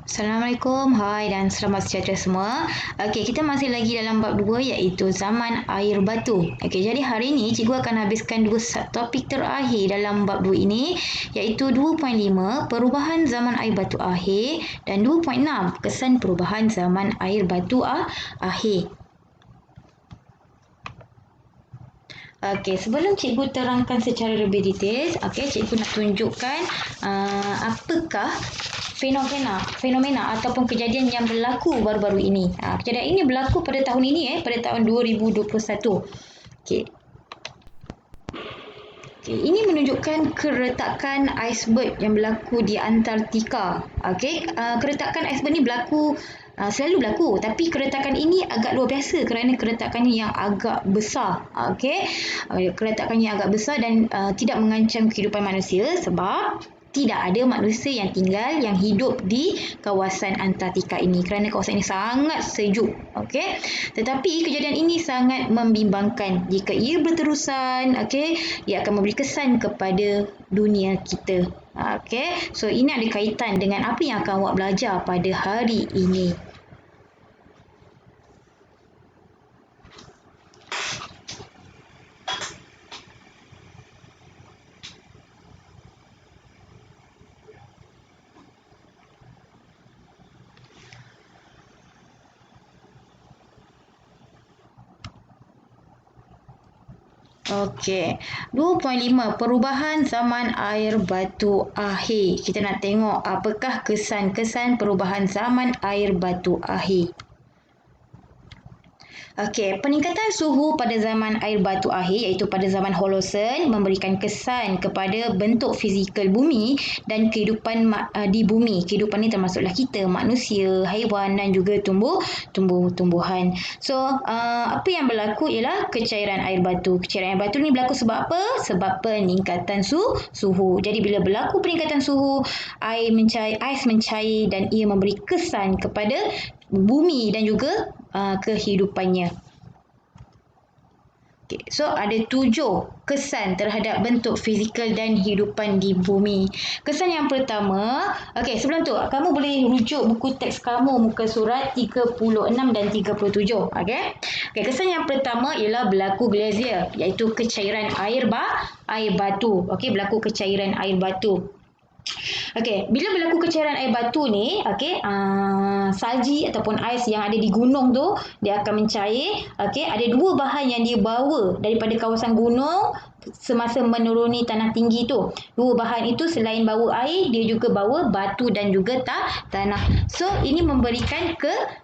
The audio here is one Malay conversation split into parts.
Assalamualaikum, hai dan selamat sejahtera semua. Okey, kita masih lagi dalam bab 2 iaitu zaman air batu. Okey, jadi hari ini cikgu akan habiskan dua topik terakhir dalam bab 2 ini iaitu 2.5 perubahan zaman air batu akhir dan 2.6 kesan perubahan zaman air batu akhir. Okey, sebelum cikgu terangkan secara lebih detail, cikgu nak tunjukkan apakah fenomena ataupun kejadian yang berlaku baru-baru ini. Kejadian ini berlaku pada tahun ini, pada tahun 2021. Okey. Ini menunjukkan keretakan iceberg yang berlaku di Antartika. Keretakan iceberg ni selalu berlaku, tapi keretakan ini agak luar biasa kerana keretakannya yang agak besar. Keretakannya agak besar dan tidak mengancam kehidupan manusia sebab tidak ada manusia yang tinggal yang hidup di kawasan Antartika ini kerana kawasan ini sangat sejuk. Tetapi kejadian ini sangat membimbangkan. Jika ia berterusan, ia akan memberi kesan kepada dunia kita. So ini ada kaitan dengan apa yang akan awak belajar pada hari ini. Okey, 2.5 perubahan zaman air batu akhir. Kita nak tengok apakah kesan-kesan perubahan zaman air batu akhir. Peningkatan suhu pada zaman air batu akhir iaitu pada zaman Holosen memberikan kesan kepada bentuk fizikal bumi dan kehidupan di bumi. Kehidupan ni termasuklah kita, manusia, haiwan dan juga tumbuh-tumbuhan. So, apa yang berlaku ialah kecairan air batu. Kecairan air batu ni berlaku sebab apa? Sebab peningkatan suhu. Jadi bila berlaku peningkatan suhu, ais mencair dan ia memberi kesan kepada bumi dan juga kehidupannya. So ada 7 kesan terhadap bentuk fizikal dan kehidupan di bumi. Kesan yang pertama, sebelum tu kamu boleh rujuk buku teks kamu muka surat 36 dan 37. Kesan yang pertama ialah berlaku glacier iaitu kecairan air batu. Berlaku kecairan air batu. Bila berlaku kecairan air batu ni, salji ataupun ais yang ada di gunung tu, dia akan mencair. Ada dua bahan yang dia bawa daripada kawasan gunung semasa menuruni tanah tinggi tu. Dua bahan itu selain bawa air, dia juga bawa batu dan juga tanah. So, ini memberikan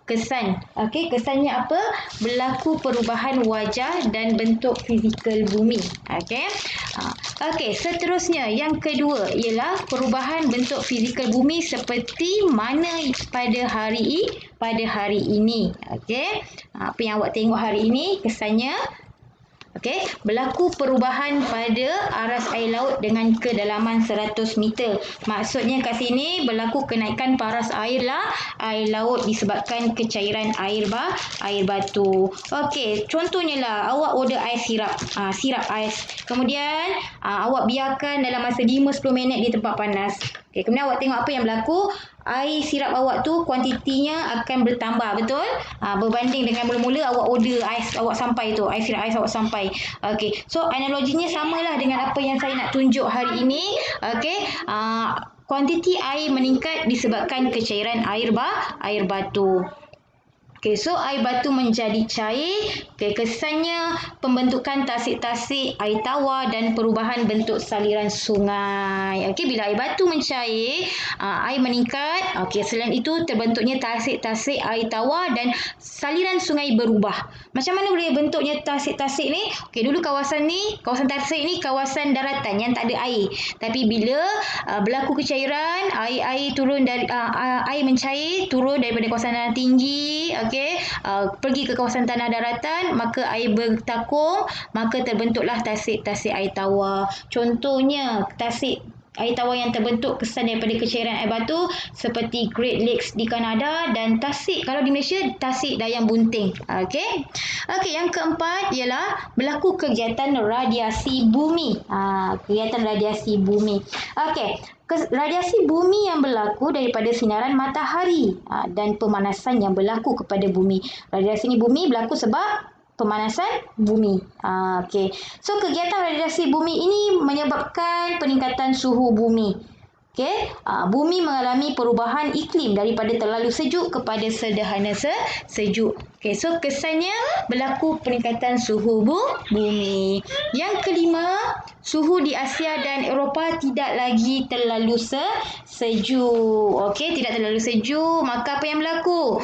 kesan. Kesannya apa? Berlaku perubahan wajah dan bentuk fizikal bumi. Seterusnya yang kedua ialah perubahan bentuk fizikal bumi seperti mana pada hari ini. Apa yang awak tengok hari ini kesannya. Berlaku perubahan pada aras air laut dengan kedalaman 100 meter. Maksudnya kat sini berlaku kenaikan paras air laut disebabkan kecairan air batu. Contohnya lah awak order ais sirap ais. Kemudian awak biarkan dalam masa 5-10 minit di tempat panas. Kemudian awak tengok apa yang berlaku. Air sirap awak tu kuantitinya akan bertambah, betul? Berbanding dengan mula-mula awak order ais awak sampai tu, air sirap ais awak sampai. So analoginya samalah dengan apa yang saya nak tunjuk hari ini. Kuantiti air meningkat disebabkan kecairan air batu. So air batu menjadi cair. Kesannya pembentukan tasik-tasik air tawar dan perubahan bentuk saliran sungai. Bila air batu mencair, air meningkat. Selain itu terbentuknya tasik-tasik air tawar dan saliran sungai berubah. Macam mana boleh bentuknya tasik-tasik ni? Dulu kawasan tasik ni kawasan daratan yang tak ada air. Tapi bila berlaku kecairan, air turun dari air mencair turun daripada kawasan tanah tinggi, pergi ke kawasan tanah daratan, maka air bertakung, maka terbentuklah tasik-tasik air tawar. Contohnya tasik air tawar yang terbentuk kesan daripada kecairan air batu seperti Great Lakes di Kanada dan tasik, kalau di Malaysia, tasik Dayang Bunting. Yang keempat ialah berlaku kegiatan radiasi bumi. Radiasi bumi yang berlaku daripada sinaran matahari dan pemanasan yang berlaku kepada bumi. Radiasi ni bumi berlaku sebab pemanasan bumi. Okey. So kegiatan radiasi bumi ini menyebabkan peningkatan suhu bumi. Okey, bumi mengalami perubahan iklim daripada terlalu sejuk kepada sederhana sejuk. Okey, so kesannya berlaku peningkatan suhu bumi. Yang kelima, suhu di Asia dan Eropah tidak lagi terlalu sejuk. Okey, tidak terlalu sejuk, maka apa yang berlaku?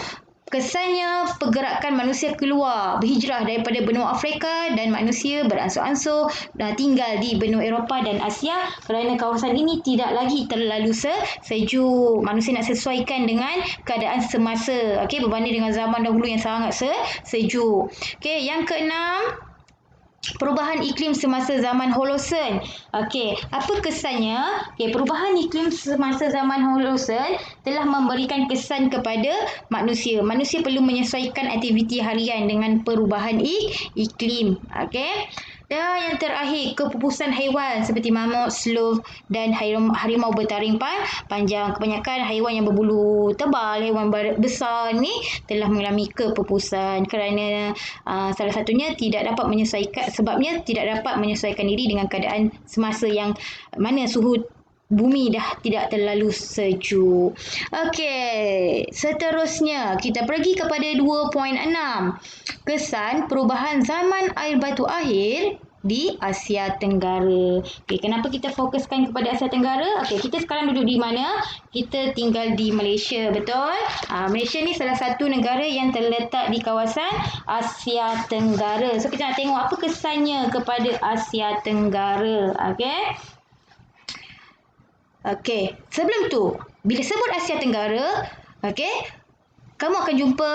Kesannya pergerakan manusia keluar, berhijrah daripada benua Afrika dan manusia beransur-ansur tinggal di benua Eropah dan Asia kerana kawasan ini tidak lagi terlalu sejuk. Manusia nak sesuaikan dengan keadaan semasa, okey, berbanding dengan zaman dahulu yang sangat sejuk. Okey, yang keenam, perubahan iklim semasa zaman Holosen. Okey, apa kesannya? Okey, perubahan iklim semasa zaman Holosen telah memberikan kesan kepada manusia. Manusia perlu menyesuaikan aktiviti harian dengan perubahan iklim. Okey. Dan yang terakhir, kepupusan haiwan seperti mamut, sloth dan harimau bertaring panjang. Kebanyakan haiwan yang berbulu tebal, haiwan besar ni telah mengalami kepupusan kerana salah satunya tidak dapat menyesuaikan, sebabnya tidak dapat menyesuaikan diri dengan keadaan semasa yang mana suhu bumi dah tidak terlalu sejuk. Okey, seterusnya kita pergi kepada 2.6. Kesan perubahan zaman air batu akhir di Asia Tenggara. Okey, kenapa kita fokuskan kepada Asia Tenggara? Okey, kita sekarang duduk di mana? Kita tinggal di Malaysia, betul? Malaysia ni salah satu negara yang terletak di kawasan Asia Tenggara. So kita nak tengok apa kesannya kepada Asia Tenggara. Okey. Okey, sebelum tu, bila sebut Asia Tenggara, okey, kamu akan jumpa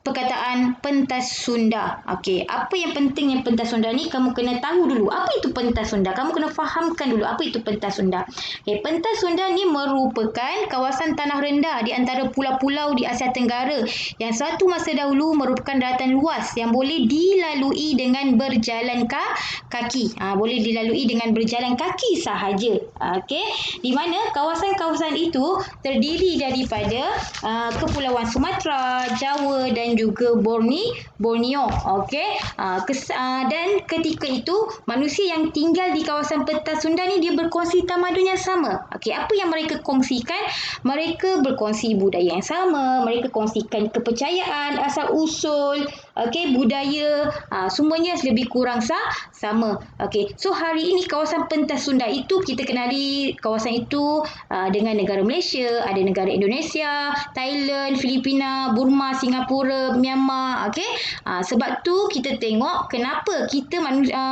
perkataan pentas Sunda. Okey, apa yang pentingnya pentas Sunda ni? Kamu kena tahu dulu apa itu pentas Sunda. Kamu kena fahamkan dulu apa itu pentas Sunda. Okey, pentas Sunda ni merupakan kawasan tanah rendah di antara pulau-pulau di Asia Tenggara yang suatu masa dahulu merupakan daratan luas yang boleh dilalui dengan berjalan kaki. Boleh dilalui dengan berjalan kaki sahaja. Okey, di mana kawasan-kawasan itu terdiri daripada kepulauan Sumatera, Jawa dan juga Borneo. Okey. Dan ketika itu manusia yang tinggal di kawasan pentas Sunda ni dia berkongsi tamadun yang sama. Okey, apa yang mereka kongsikan? Mereka berkongsi budaya yang sama, mereka kongsikan kepercayaan, asal usul, okey, budaya, semuanya lebih kurang sama. Okey. So hari ini kawasan pentas Sunda itu kita kenali kawasan itu dengan negara Malaysia, ada negara Indonesia, Thailand, Filipina, Burma, Singapura, Myanmar. Okey. Sebab tu kita tengok kenapa kita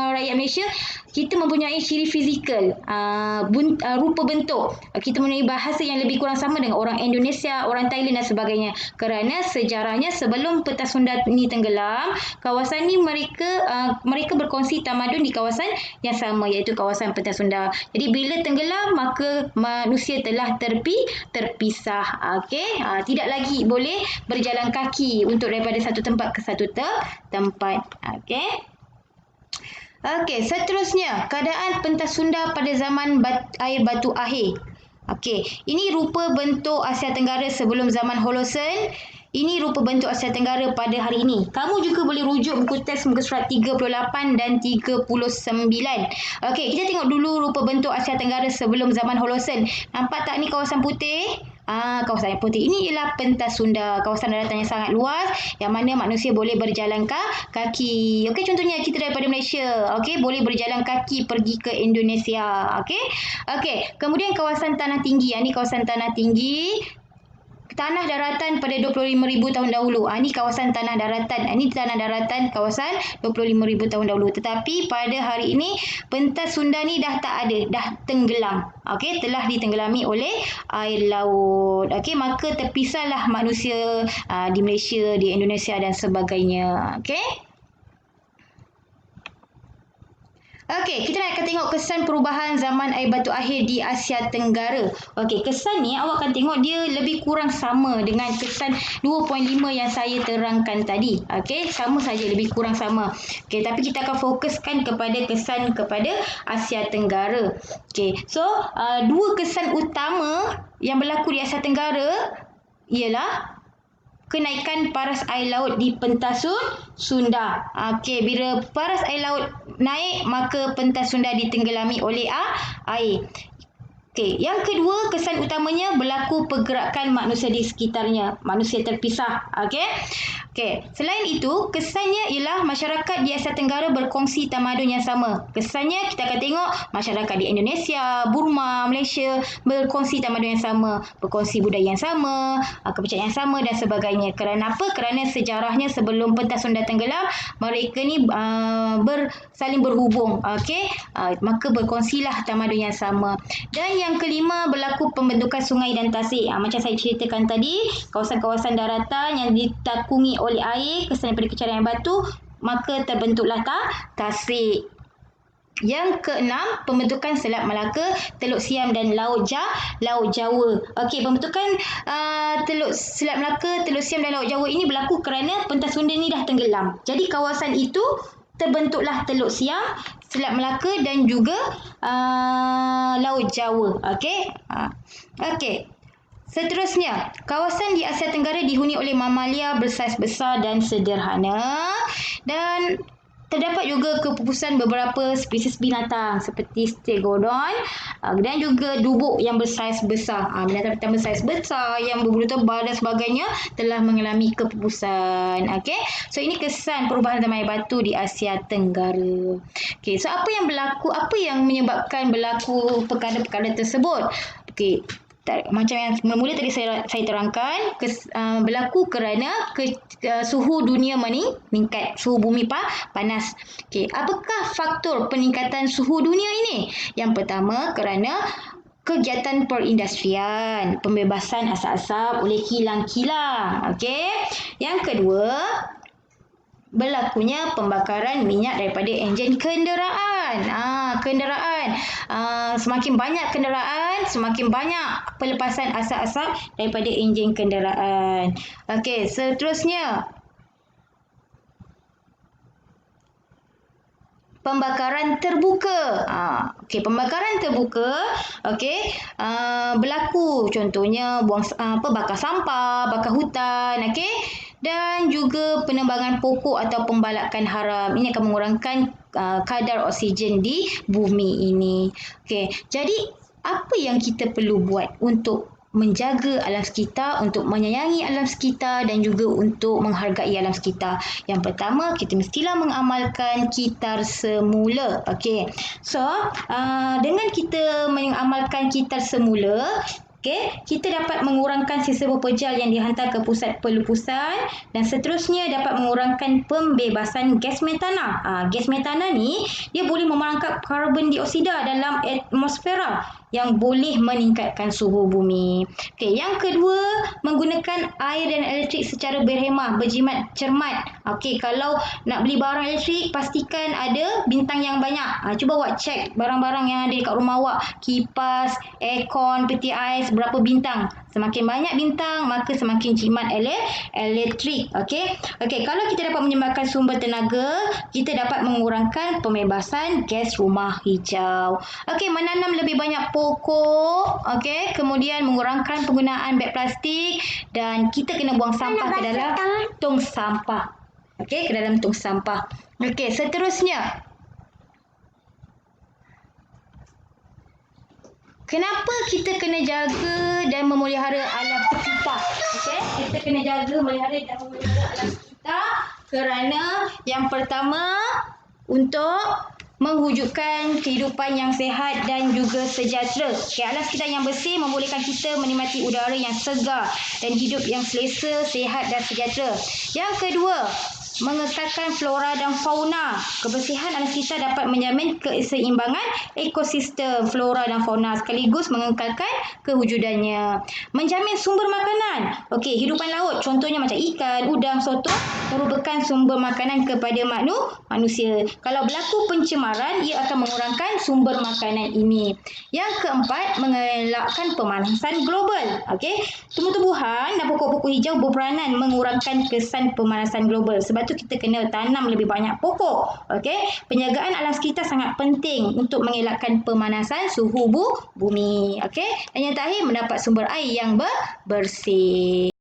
rakyat Malaysia kita mempunyai ciri fizikal, rupa bentuk. Kita mempunyai bahasa yang lebih kurang sama dengan orang Indonesia, orang Thailand dan sebagainya. Kerana sejarahnya sebelum pentas Sunda ni tenggelam, kawasan ni mereka berkongsi tamadun di kawasan yang sama, iaitu kawasan pentas Sunda. Jadi bila tenggelam maka manusia telah terpisah. Okey, tidak lagi boleh berjalan kaki untuk daripada satu tempat ke satu tempat. Okey. Okey, seterusnya keadaan pentas Sunda pada zaman air batu akhir. Okey, ini rupa bentuk Asia Tenggara sebelum zaman Holosen. Ini rupa bentuk Asia Tenggara pada hari ini. Kamu juga boleh rujuk buku teks muka surat 38 dan 39. Okey, kita tengok dulu rupa bentuk Asia Tenggara sebelum zaman Holosen. Nampak tak ni kawasan putih? Kawasan yang putih ini ialah pentas Sunda, kawasan daratan yang sangat luas yang mana manusia boleh berjalan kaki. Okey, contohnya kita daripada Malaysia, okey, boleh berjalan kaki pergi ke Indonesia. Okey, kemudian kawasan tanah tinggi. Ini kawasan tanah tinggi, tanah daratan pada 25,000 tahun dahulu. Ini kawasan tanah daratan. Ini tanah daratan kawasan 25,000 tahun dahulu. Tetapi pada hari ini pentas Sunda ni dah tak ada, dah tenggelam. Okey, telah ditenggelami oleh air laut. Okey, maka terpisahlah manusia di Malaysia, di Indonesia dan sebagainya. Okey. Okey, kita nak akan tengok kesan perubahan zaman air batu akhir di Asia Tenggara. Okey, kesan ni awak akan tengok dia lebih kurang sama dengan kesan 2.5 yang saya terangkan tadi. Okey, sama saja, lebih kurang sama. Okey, tapi kita akan fokuskan kepada kesan kepada Asia Tenggara. Okey, so dua kesan utama yang berlaku di Asia Tenggara ialah kenaikan paras air laut di pentasun Sunda. Okey, bila paras air laut naik, maka pentas Sunda ditenggelami oleh air. Okey, yang kedua kesan utamanya berlaku pergerakan manusia di sekitarnya. Manusia terpisah. Okey. Okey, selain itu, kesannya ialah masyarakat di Asia Tenggara berkongsi tamadun yang sama. Kesannya kita akan tengok masyarakat di Indonesia, Burma, Malaysia berkongsi tamadun yang sama, berkongsi budaya yang sama, kepercayaan yang sama dan sebagainya. Kerana apa? Kerana sejarahnya sebelum pentas Sunda tenggelam, mereka ni saling berhubung. Okey, maka berkongsilah tamadun yang sama. Dan yang kelima berlaku pembentukan sungai dan tasik. Macam saya ceritakan tadi, kawasan-kawasan daratan yang ditakungi oleh air kesan daripada kecairan air batu, maka terbentuklah tasik. Yang keenam, pembentukan Selat Malaka, Teluk Siam dan Laut Jawa. Okey, pembentukan Selat Malaka, Teluk Siam dan Laut Jawa ini berlaku kerana pentas Sunda ni dah tenggelam. Jadi kawasan itu terbentuklah Teluk Siam, Selat Melaka dan juga Laut Jawa. Okey. Okey. Seterusnya, kawasan di Asia Tenggara dihuni oleh mamalia bersaiz besar dan sederhana, dan terdapat juga kepupusan beberapa spesies binatang seperti stegodon dan juga dubuk yang bersaiz besar. Binatang bersaiz besar yang berbulu tebal dan sebagainya telah mengalami kepupusan. Okey. So ini kesan perubahan zaman air batu di Asia Tenggara. Okey, so apa yang berlaku? Apa yang menyebabkan berlaku perkara-perkara tersebut? Okey, macam yang mula tadi saya terangkan, berlaku kerana suhu dunia meningkat, suhu bumi panas. Okey, apakah faktor peningkatan suhu dunia ini? Yang pertama, kerana kegiatan perindustrian, pembebasan asap-asap oleh kilang-kilang. Okey. Yang kedua, berlakunya pembakaran minyak daripada enjin kenderaan. Semakin banyak kenderaan, semakin banyak pelepasan asap-asap daripada enjin kenderaan. Okey, seterusnya pembakaran terbuka. Pembakaran terbuka, berlaku contohnya bakar sampah, bakar hutan, dan juga penebangan pokok atau pembalakan haram. Ini akan mengurangkan kadar oksigen di bumi ini. Okey, jadi apa yang kita perlu buat untuk menjaga alam sekitar, untuk menyayangi alam sekitar dan juga untuk menghargai alam sekitar? Yang pertama, kita mestilah mengamalkan kitar semula. Okey. So, dengan kita mengamalkan kitar semula, kita dapat mengurangkan sisa pepejal yang dihantar ke pusat pelupusan dan seterusnya dapat mengurangkan pembebasan gas metana. Gas metana ni dia boleh memerangkap karbon dioksida dalam atmosfera yang boleh meningkatkan suhu bumi. Okey, yang kedua, menggunakan air dan elektrik secara berhemah, berjimat cermat. Okey, kalau nak beli barang elektrik, pastikan ada bintang yang banyak. Cuba awak cek barang-barang yang ada dekat rumah awak, kipas, aircon, peti ais, berapa bintang. Semakin banyak bintang, maka semakin jimat elektrik. Okey, kalau kita dapat menyeimbangkan sumber tenaga, kita dapat mengurangkan pembebasan gas rumah hijau. Okey, menanam lebih banyak pokok, kemudian mengurangkan penggunaan beg plastik dan kita kena buang sampah ke dalam tong sampah. Ke dalam tong sampah. Okey, seterusnya, kenapa kita kena jaga dan memelihara alam sekitar? Kita kena jaga, melihara dan memelihara alam sekitar kerana yang pertama, untuk mewujudkan kehidupan yang sihat dan juga sejahtera. Alam sekitar yang bersih membolehkan kita menikmati udara yang segar dan hidup yang selesa, sihat dan sejahtera. Yang kedua, mengekalkan flora dan fauna. Kebersihan alam sekitar dapat menjamin keseimbangan ekosistem flora dan fauna sekaligus mengekalkan kewujudannya. Menjamin sumber makanan. Okey, hidupan laut contohnya macam ikan, udang, sotong merupakan sumber makanan kepada manusia. Kalau berlaku pencemaran, ia akan mengurangkan sumber makanan ini. Yang keempat, mengelakkan pemanasan global. Okey, tumbuh-tumbuhan dan pokok-pokok hijau berperanan mengurangkan kesan pemanasan global. Sebab tu kita kena tanam lebih banyak pokok. Okey, penjagaan alam sekitar sangat penting untuk mengelakkan pemanasan suhu bumi. Okey, dan yang terakhir mendapat sumber air yang bersih.